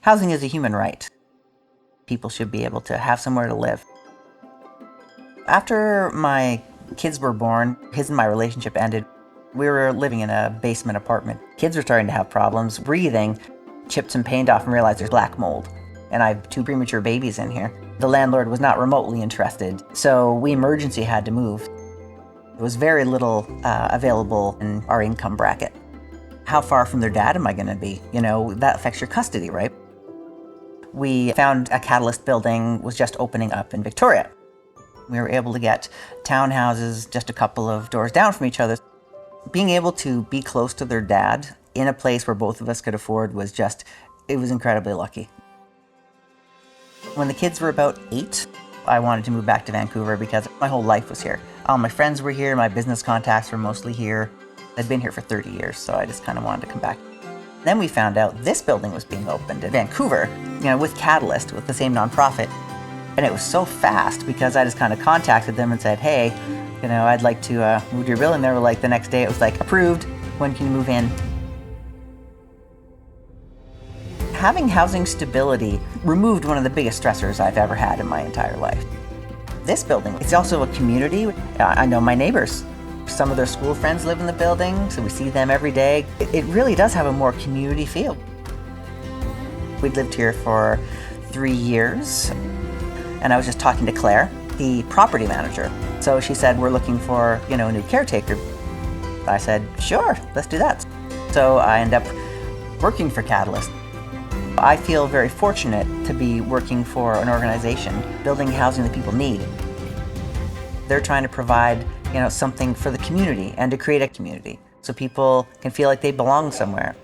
Housing is a human right. People should be able to have somewhere to live. After my kids were born, his and my relationship ended. We were living in a basement apartment. Kids were starting to have problems breathing, chipped some paint off and realized there's black mold. And I have 2 premature babies in here. The landlord was not remotely interested, so we emergency had to move. There was very little available in our income bracket. How far from their dad am I gonna be? You know, that affects your custody, right? We found a Catalyst building was just opening up in Victoria. We were able to get townhouses just a couple of doors down from each other. Being able to be close to their dad in a place where both of us could afford was just, it was incredibly lucky. When the kids were about 8, I wanted to move back to Vancouver because my whole life was here. All my friends were here, my business contacts were mostly here. I'd been here for 30 years, so I just kind of wanted to come back. Then we found out this building was being opened in Vancouver, with Catalyst, with the same nonprofit. And it was so fast because I just kind of contacted them and said, hey, I'd like to move to your building. They were like, the next day it was like, approved, when can you move in? Having housing stability removed one of the biggest stressors I've ever had in my entire life. This building, it's also a community. I know my neighbors. Some of their school friends live in the building, so we see them every day. It really does have a more community feel. We'd lived here for 3 years, and I was just talking to Claire, the property manager. So she said, we're looking for, a new caretaker. I said, sure, let's do that. So I ended up working for Catalyst. I feel very fortunate to be working for an organization building housing that people need. They're trying to provide, something for the community and to create a community so people can feel like they belong somewhere.